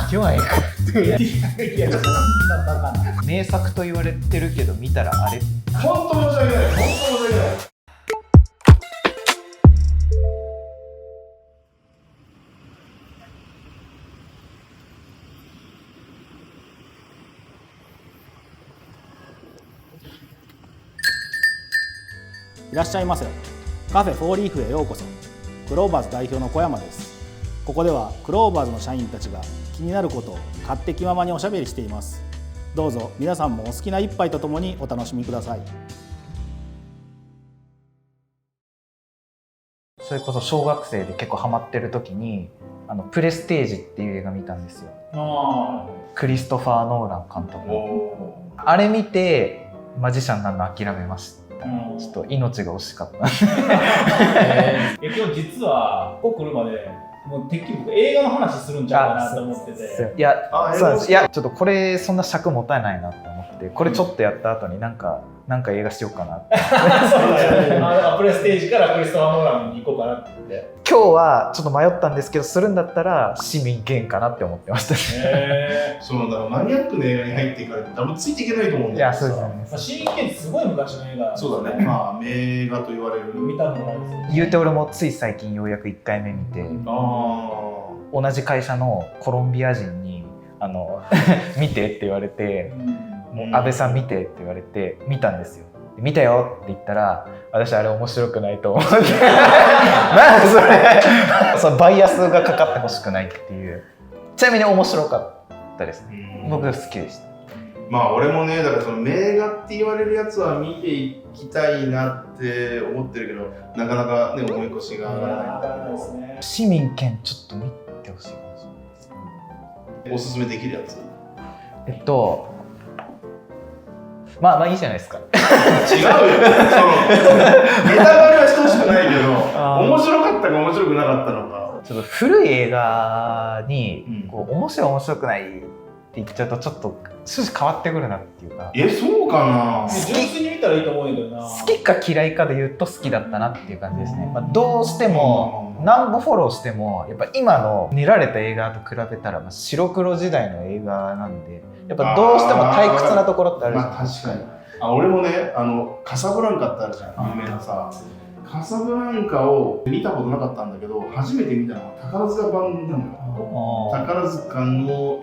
気はいいかっていういやそんなバカな。名作と言われてるけど見たらあれ。本当申し訳ない。本当申し訳ない。いらっしゃいませ。カフェフォーリーフへようこそ。クローバーズ代表の小山です。ここではクローバーズの社員たちが気になることを勝手気ままにおしゃべりしています。どうぞ皆さんもお好きな一杯とともにお楽しみください。それこそ小学生で結構ハマってる時にプレステージっていう映画見たんですよ。クリストファー・ノーラン監督の。あれ見てマジシャンになるの諦めました。ちょっと命が惜しかった。今日実はここ来るまでもうてっきり僕映画の話するんちゃうかなと思ってて。いや、そうです。いや、ちょっとこれそんな尺もったいないなって思って、これちょっとやった後になんか映画しようかなって。そうだよね。プレステージからクリストファー・ノーランに行こうかなって言って。今日はちょっと迷ったんですけど、するんだったら市民権かなって思ってましたね。そうだからマニアックな映画に入っていかないと多分ついていけないと思うんだよ。いや、そうですね。市民権ってすごい昔の映画。そうだね。まあ名画と言われる。見たことないですよ。言うて俺もつい最近ようやく1回目見て、同じ会社のコロンビア人に見てって言われて、もう安倍さん見てって言われて見たんですよ。見たよって言ったら、私あれ面白くないと思ってなんかそれそのバイアスがかかってほしくないっていう。ちなみに面白かったですね。僕好きでした。まあ俺もね、だからその名画って言われるやつは見ていきたいなって思ってるけど、なかなかね思い越しが上がらないですね。市民権ちょっと見てほしいかもしれない。おすすめできるやつ。まあいいじゃないですか。違うよ。ネタバレはしてほしくないけど、面白かったか面白くなかったのか。ちょっと古い映画にこう面白くないって言っちゃうとちょっと趣旨変わってくるなっていうか。そうかな。純粋に見たらいいと思うんだけどな。好きか嫌いかで言うと好きだったなっていう感じですね。どうしても何本フォローしてもやっぱ今の練られた映画と比べたら白黒時代の映画なんで、やっぱどうしても退屈なところってあるじゃないですか。確かに。俺もね、カサブランカってあるじゃん、有名なさ。カサブランカを見たことなかったんだけど、初めて見たのは宝塚版なのよ。宝塚の、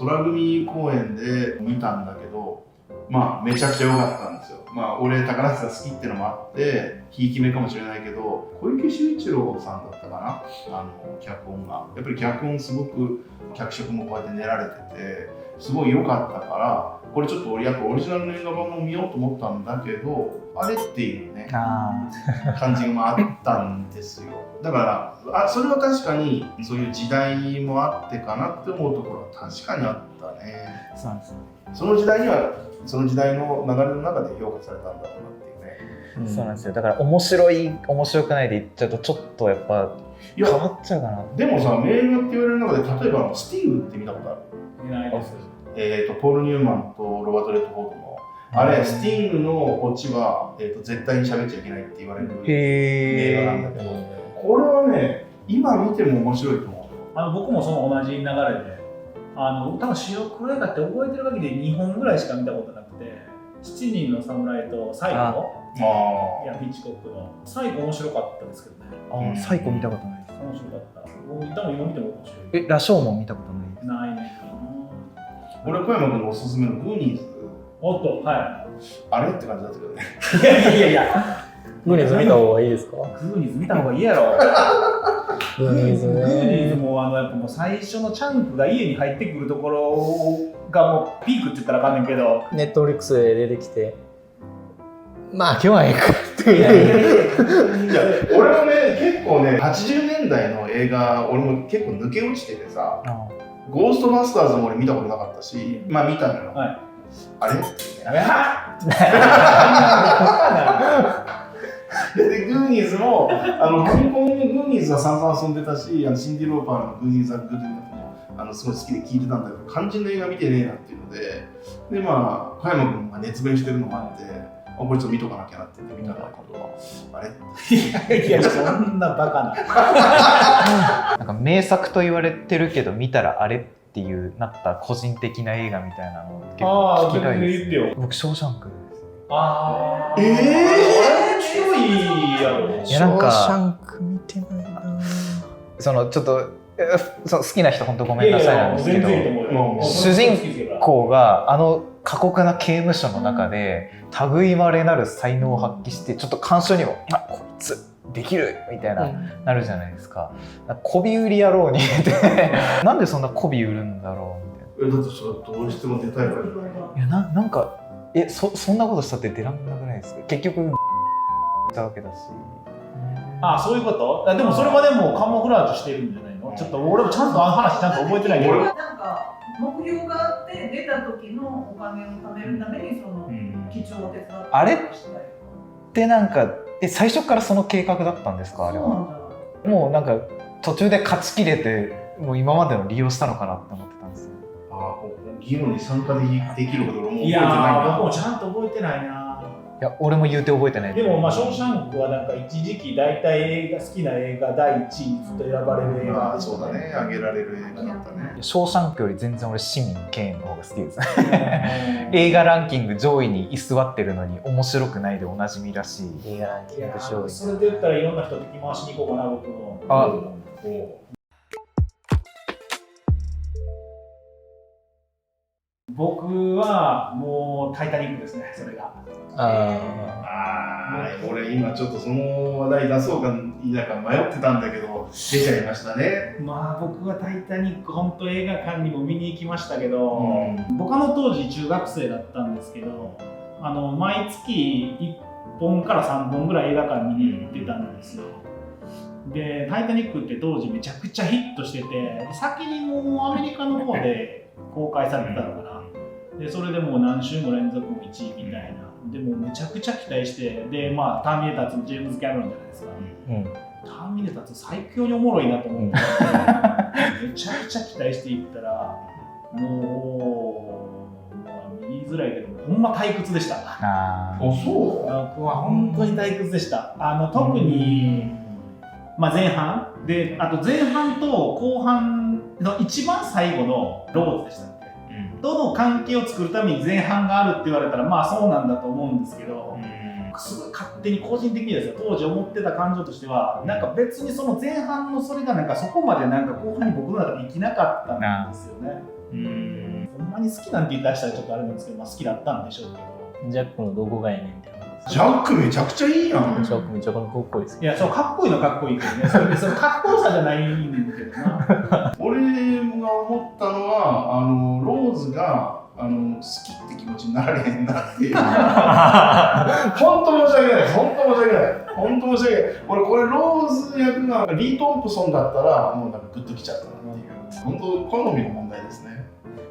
空組公演で見たんだけど、まあめちゃくちゃ良かったんですよ。まあ俺宝塚好きっていうのもあってひいき目かもしれないけど、小池秀一郎さんだったかな、脚本がやっぱり脚本すごく脚色もこうやって練られててすごい良かったから、これちょっと俺やっぱオリジナルの映画版も見ようと思ったんだけど、あれっていうね感じがあったんですよ。だからそれは確かにそういう時代もあってかなって思うところは確かにあったね。そうなんですね。その時代にはその時代の流れの中で評価されたんだろうなっていうね。そうなんですよ。だから面白くないで言っちゃうとちょっとやっぱ変わっちゃうかな。でもさ、名画って言われる中で例えばスティーブって見たことある？見ないです。ポール・ニューマンとロバート・レッドフォードのあれ、スティングのオチは、絶対に喋っちゃいけないって言われる映画なんだけど、これはね、今見ても面白いと思う。僕もその同じ流れで、多分白黒映画って覚えてる限りで2本ぐらいしか見たことなくて、7人の侍とサイコ、ヒッチコックのサイコ面白かったですけどね。サイコ見たことないです。面白かった。多分今見ても面白い。羅生門見たことないです。ないね。俺、小山君のおすすめのグーニーズ。おっと、はい。あれって感じだったけどね。いや。グーニーズ見た方がいいですか？グーニーズ見た方がいいやろ。グーニーズね。グーニーズもやっぱもう最初のチャンクが家に入ってくるところがもうピークって言ったらあかんねんけど。ネットフリックスで出てきて、まあ今日はいいかっていう。いや、俺もね、結構ね、80年代の映画、俺も結構抜け落ちててさ、ゴーストバスターズも俺見たことなかったし、まあ見たのよ。はい、あれでグーニーズもファミコンのグーニーズは散々遊んでたし、シンディ・ローパーのグーニーズ・ア・グッド・イナフもすごい好きで聴いてたんだけど、肝心の映画見てねえなっていうので、まあ小山君が熱弁してるのもあって、こいつを見とかなきゃなって言って見たんだけど、あれいや、そんなバカな。なんか名作と言われてるけど見たらあれってっていうなった個人的な映画みたいなのを結構聞きたいです、ね。僕ショーシャンクです。ああ。面白いやろ。いやなんかショーシャンク見てないな。そのちょっと好きな人本当ごめんなさいなんですけど、主人公が過酷な刑務所の中で類いまれなる才能を発揮して、ちょっと鑑賞にもこいつできるみたいな、なるじゃないですか。媚び売り野郎になんでそんな媚び売るんだろうみたいな。だってそれどうしても出たいからじゃない。いやなんかそんなことしたって出らんなくないですか。結局したわけだし。そういうこと。でもそれまでもカモフラージュしてるんじゃないの。ちょっと俺もちゃんと話ちゃんと覚えてないけど、なんか目標があって出た時のお金を貯めるためにその基調を手伝ってあれってなんか最初からその計画だったんですか。あれはもうなんか途中で勝ち切れてもう今までの利用したのかなって思ってたんですよ。議論に参加できること俺も覚えてないな。いや僕もちゃんと覚えてないな。いや俺も言うて覚えてない。でもショーシャンクはなんか一時期大体好きな映画第1位にずっと選ばれる映画でした。そうだね、あげられる映画だったね。ショーシャンクより全然俺市民ケーンの方が好きです映画ランキング上位に居座ってるのに面白くないでおなじみらしい映画ランキング上位。それで言ったらいろんな人敵回しに行こうかな僕も。僕はもうタイタニックですね。それが俺今ちょっとその話題出そうか否か迷ってたんだけど出ちゃいましたね。僕はタイタニック本当映画館にも見に行きましたけど、僕当時中学生だったんですけど、毎月1本から3本ぐらい映画館見に行ってたんですよ。でタイタニックって当時めちゃくちゃヒットしてて、先にもうアメリカの方で公開されてたのかな。でそれでもう何週も連続も1位みたいな。でもめちゃくちゃ期待して、でターミネーター2のジェームズ・キャメロンじゃないですか。ターミネーター2最強におもろいなと思ってめちゃくちゃ期待していったらもう言いづらいけどほんま退屈でした。そう僕は本当に退屈でした。特に前半で、あと前半と後半の一番最後のローズでしたっけ、どの関係を作るために前半があるって言われたらそうなんだと思うんですけど、すごい勝手に個人的にですよ、当時思ってた感情としてはなんか別にその前半のそれがなんかそこまでなんか後半に僕の中で生きなかったんですよね。ほんまに好きなんて言ったらちょっとあれなんですけど、好きだったんでしょうけど。ジャックのどこがやねんって話。ジャックめちゃくちゃいいやん。ジャックめちゃくちゃかっこいいです。いやそうかっこいいのかっこいいけどね、それかっこよさじゃないねんけどな。俺が思ったのはローズが好きって気持ちになられへんなっていう。本当申し訳ない。俺これローズ役がリー・トンプソンだったらもうなんかグッときちゃったなっていう。本当好みの問題ですね。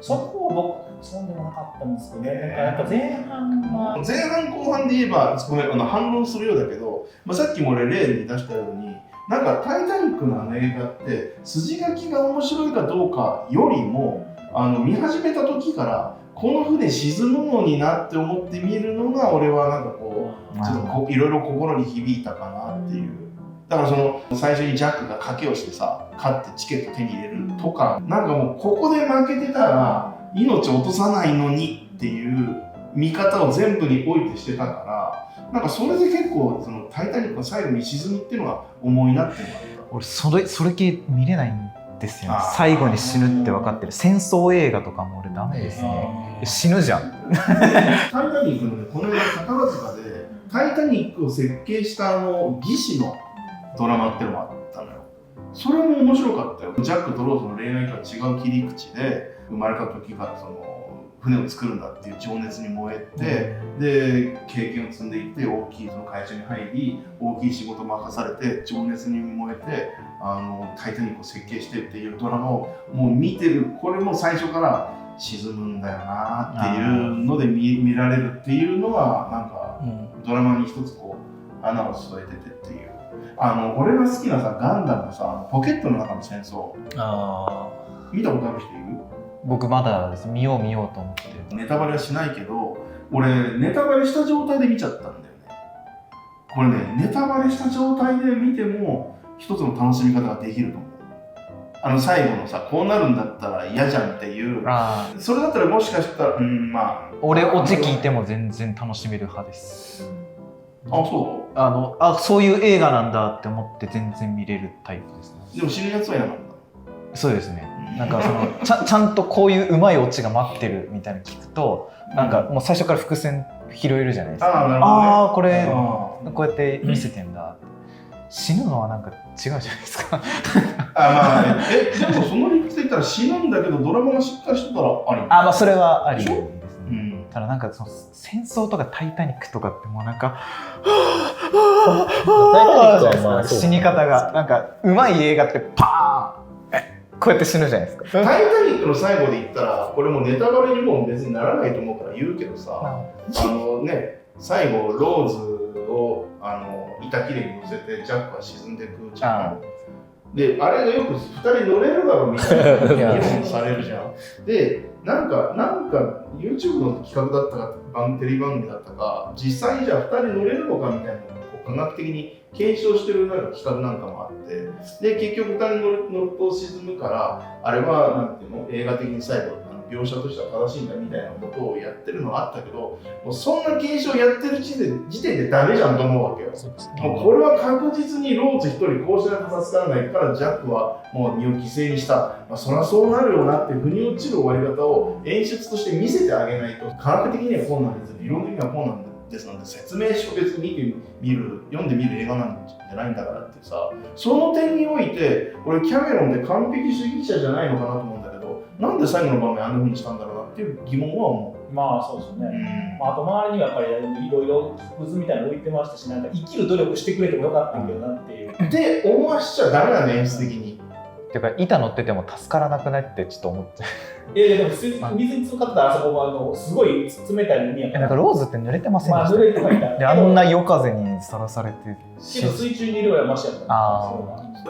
そこは僕そうでもなかったんですけどね。やっぱ前半後半で言えばごめん反論するようだけど、さっきも俺例に出したようになんかタイタニックの映画って筋書きが面白いかどうかよりも見始めた時からこの船沈むのになって思って見るのが俺はなんかこうちょっといろいろ心に響いたかなっていう。だからその最初にジャックが賭けをしてさ勝ってチケット手に入れるとか、なんかもうここで負けてたら命を落とさないのにっていう見方を全部に置いてしてたから、なんかそれで結構そのタイタニックが最後に沈むっていうのが重いなっていうのがあった。俺それ系見れないんですよね。最後に死ぬって分かってる戦争映画とかも俺ダメですね。死ぬじゃん。タイタニックのね、この映画宝塚でタイタニックを設計した技師のドラマっていうのがあったのよ。それも面白かったよ。ジャックとローズの恋愛とは違う切り口で生まれた時からその船を作るんだっていう情熱に燃えて、で経験を積んでいって大きいその会社に入り大きい仕事を任されて情熱に燃えてタイタニックを設計してっていうドラマをもう見てる。これも最初から沈むんだよなっていうので 見られるっていうのはなんかドラマに一つこう穴を添えててっていう。俺が好きなさガンダムのさポケットの中の戦争見たことある人いる？僕まだです。見ようと思ってネタバレはしないけど俺ネタバレした状態で見ちゃったんだよね。これねネタバレした状態で見ても一つの楽しみ方ができると思う。最後のさこうなるんだったら嫌じゃんっていうそれだったらもしかしたらまあ俺オチ聞いても全然楽しめる派です。そうそういう映画なんだって思って全然見れるタイプですね。でも死ぬやつは嫌なんだ。そうですね。なんかそのちゃんとこういううまいオチが待ってるみたいなの聞くと、なんかもう最初から伏線拾えるじゃないですか。なるほどね。これこうやって見せてんだ。死ぬのはなんか違うじゃないですか。まあでもその理屈で言ったら死ぬんだけどドラマがしっかりしてたらあり。まあそれはありですね。ただなんかその戦争とかタイタニックとかってもうなんか死に方がなんかうまい映画ってパーンこうやって死ぬじゃないですか。タイタニックの最後で言ったらこれもネタバレにも別にならないと思うから言うけどさ、最後ローズを板切れに乗せてジャックは沈んでいくじゃん。であれがよく2人乗れるだろうみたいな議論されるじゃん。でなんか YouTube の企画だったかテレビ番組だったか実際にじゃあ2人乗れるのかみたいなのを科学的に検証してるなんか企画なんかもあってで結局2人乗ると沈むからあれはなんていうの映画的に最後描写としては正しいんだみたいなことをやってるのがあったけどもうそんな検証やってる時点でダメじゃんと思うわけよ。もうこれは確実にローズ一人こうしないと助からないからジャックはもう身を犠牲にした、そりゃそうなるよなって腑に落ちる終わり方を演出として見せてあげないと科学的にはこうなんです理論的にはこうなんですなんて説明書別に読んでみる映画なんじゃないんだからってさその点において俺キャメロンって完璧主義者じゃないのかなと思うんだけどなんで最後の場面あんな風にしたんだろうなっていう疑問は思う。まあそうですね。あと周りにはやっぱりいろいろ渦みたいなの置いてましたしなんか生きる努力してくれてもよかったんだけどなっていう。で思わしちゃダメなんだ演出的に。っていうか板乗ってても助からなくないってちょっと思っちゃう。いやでも水につかってたらあそこはすごい冷たい海やから。なんかローズって濡れてませんでした？濡れてはいた。であんな夜風にさらされて。けど水中にいるよりはマシやった。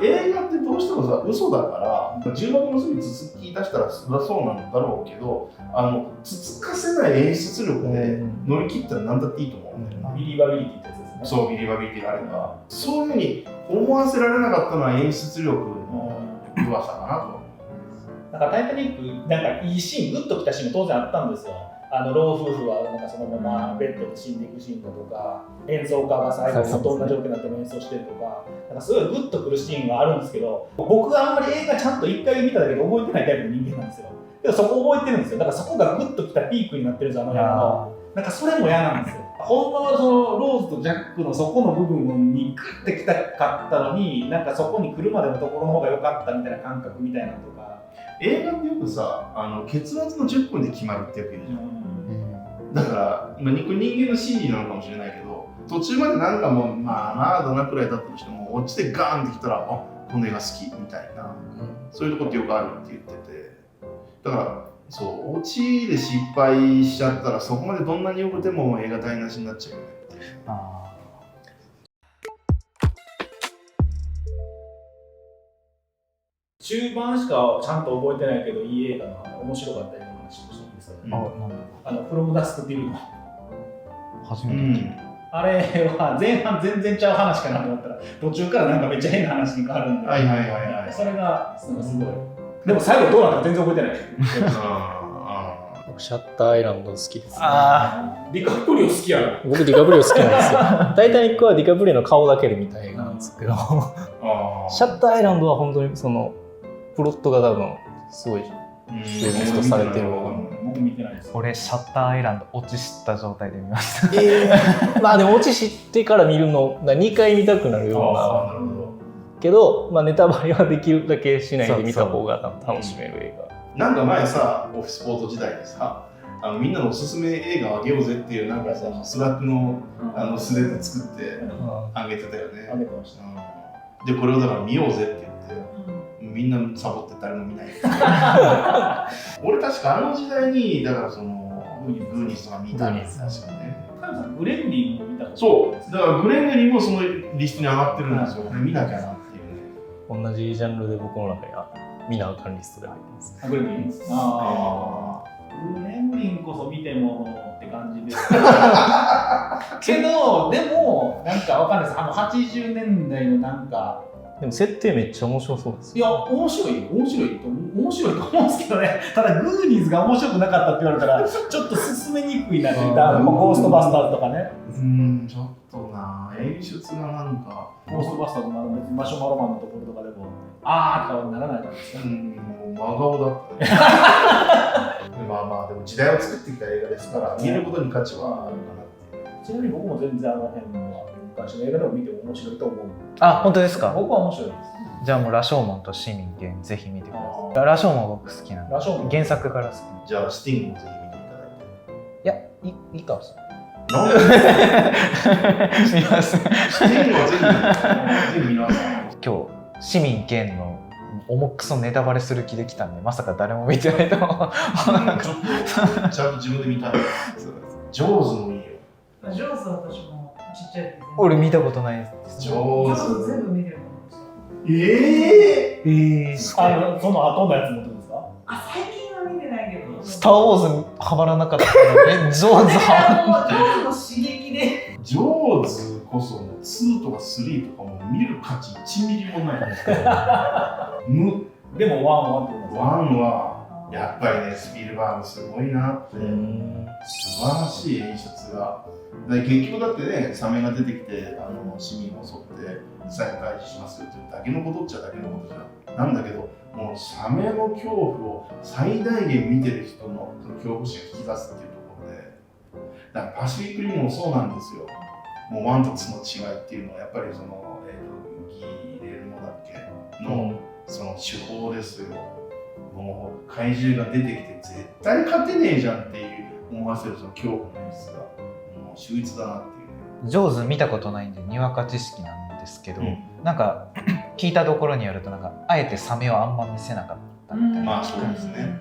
映画ってどうしてもさ嘘だから重箱の隅つつき出したらそりゃそうなんだろうけどつつかせない演出力で乗り切ったら何だっていいと思うんだよね。ビリバビリティってやつですね。そうビリバビリティがあればそういうふうに思わせられなかったのは演出力の弱さかなと。なんかタイタニックなんかいいシーングッときたシーンも当然あったんですよ。老夫婦はなんかそのままベッドで死んでいくシーンだとか演奏家が最後どんな状況になっても演奏してるとかなんかすごいグッとくるシーンがあるんですけど僕があんまり映画ちゃんと1回見ただけで覚えてないタイプの人間なんですよ。でもそこ覚えてるんですよ。だからそこがグッときたピークになってるんですよ映画の。なんかそれも嫌なんですよ。本当はそのローズとジャックのそこの部分にグッてきたかったのになんかそこに来るまでのところの方が良かったみたいな感覚みたいなのとか。映画ってよくさ結末の10分で決まるってよく言うじゃん。だから人間の心理なのかもしれないけど途中までなんかもうまあどなくらいだったとしても落ちてガーンってきたらこの映画好きみたいな、そういうとこってよくあるって言っててだからそう落ちで失敗しちゃったらそこまでどんなに良くても映画台無しになっちゃうよね。中盤しかちゃんと覚えてないけどいい映画の面白かった映画の話をしていいですかね。フロムダスクティルの初めて聞いた。あれは前半全然ちゃう話かなと思ったら途中からなんかめっちゃ変な話に変わるんでそれがすごいでも最後どうなったか全然覚えてないシャッターアイランド好きですね。ディカプリオ好きやろ。僕ディカプリオ好きなんですよ。タイタニックはディカプリオの顔だけで見た映画なんですけどシャッターアイランドは本当にそのプロットが多分すごい注目されてる。僕見てないです。俺シャッターアイランド落ち知った状態で見ました。まあでも落ち知ってから見るのが2回見たくなるようなけど、ネタバレはできるだけしないで見た方が楽しめる映画。なんか前さオフィスポート時代でさみんなのおすすめ映画をあげようぜっていうなんかさスラックのスレッド作ってあげてたよね。あげてました。でこれをだから見ようぜって言ってみんなサボって誰も見ない俺確か時代にだからそのグーニーズとか見たんですよね。グレンリンも見たことそうだからグレンリンもそのリストに上がってるんですよ。これ見なきゃなっていうね。同じジャンルで僕の中に見なあかんリストで入ってます。グレンリングレンリンこそ見てもって感じですけどでもなんかわかんないです。80年代のなんかでも設定めっちゃ面白そうです。いや、面白いと思うんですけどね。ただグーニーズが面白くなかったって言われたらちょっと進めにくいなって。ゴーストバスターズとかね。ちょっとな、演出がなんかゴーストバスターズの別にマシュマロマンのところとかでもあーとかならないからですね。もう真顔だったね。まあまあでも時代を作ってきた映画ですから見ることに価値はあるかなっていう。ちなみに僕も全然あの辺は昔の映画でも見ても面白いと思う。あ、本当ですか。僕は面白いです。じゃあもう羅生門と市民権ぜひ見てください。羅生門僕好きなんで。羅生門原作から好き。じゃあスティングもぜひ見ていただいて。いや、いいかもしれない。なんで見ます。スティングはぜひ見なさい。今日市民権の重くそネタバレする気で来たんで、まさか誰も見てないと思う。ちゃんと自分で見たい。ジョーズもいいよ。ジョーズ私もちっちゃい時俺見たことないです。ジョーズ全部見てると思いました。その後のやつもどうですか？最近は見てないけど。スター・ウォーズハマらなかったのに、ジョーズハマる。ジョーズの刺激で。ジョーズこそ2とか3とかも見る価値1ミリもないんですけどでも1はってことですか？1はやっぱりね、スピルバーグすごいなって、素晴らしい演出が。結局だってね、サメが出てきて市民を襲って最後開示しますよっていうだけのことっちゃだけのことじゃん。なんだけど、もうサメの恐怖を最大限見てる人の恐怖心を引き出すっていうところで、だからパシフィックリムもそうなんですよ。もう1と2の違いっていうのはやっぱりその、ギレルモだっけの、その手法ですよ。もう怪獣が出てきて絶対勝てねえじゃんっていう思わせるその恐怖の演出がもう秀逸だなっていうね。ジョーズ見たことないんでにわか知識なんですけど、なんか聞いたところによるとなんかあえてサメをあんま見せなかったみたいな。まあそうですね。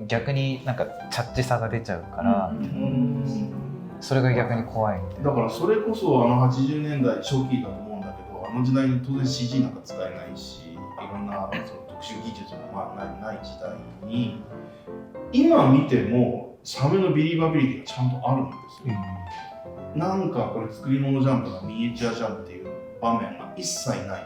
逆になんかチャッチさが出ちゃうから、それが逆に怖いみたいな。だからそれこそ80年代初期だと思うんだけど、時代に当然 CG なんか使えないし、いろんなその特殊技術もまあない時代に、今見てもサメのビリバビリティがちゃんとあるんですよ。なんかこれ作り物ジャンプがミニチュアジャンプっていう場面が一切ないっ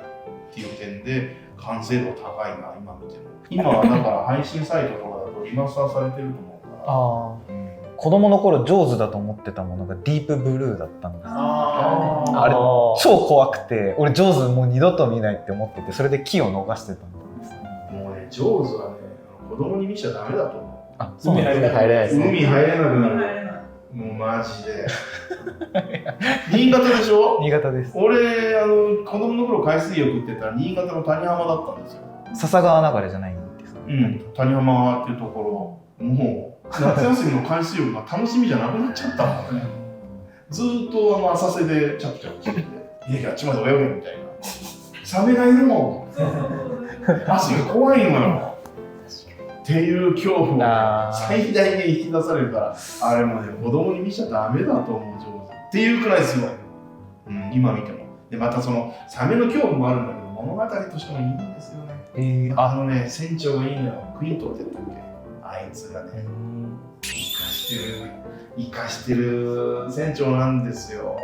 ていう点で完成度高いな、今見ても。今はだから配信サイトとかだとリマスターされてると思うから。子供の頃ジョーズだと思ってたものがディープブルーだったんです。あれ超怖くて、俺ジョーズもう二度と見ないって思ってて、それで気を逃してたんです。もうね、ジョーズはね、子供に見ちゃダメだと思う。海入れないですね。海入れなくなる。もうマジで。新潟でしょ？新潟です。俺子供の頃海水浴って言ったら新潟の谷浜だったんですよ。笹川流れじゃないんですか？谷浜っていうところ、もう夏休みの海水浴が楽しみじゃなくなっちゃったもんね。ずーっと浅瀬でチャプチャプしてて、いやあっちまで泳げみたいな。サメがいるもん。足が怖いのよ。っていう恐怖を最大限引き出されるから、あれもね、子供に見ちゃダメだと思う、上手っていうくらいすごい、今見ても。でまたそのサメの恐怖もあるんだけど、物語としてもいいんですよね。船長がいいのよ、クイントって言ったっけ、あいつがね、生かしてる船長なんですよ。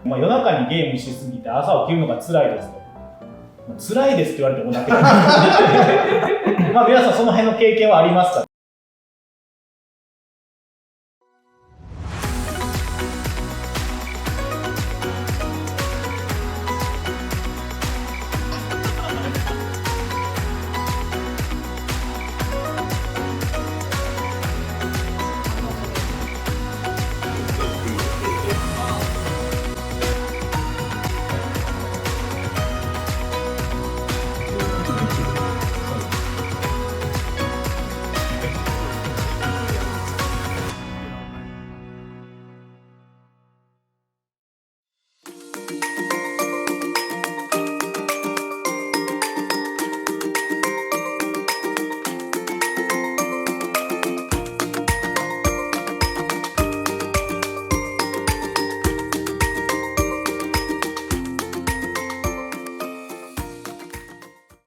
夜中にゲームしすぎて朝起きるのが辛いですと。辛いですって言われてもだけどまあ皆さんその辺の経験はありますか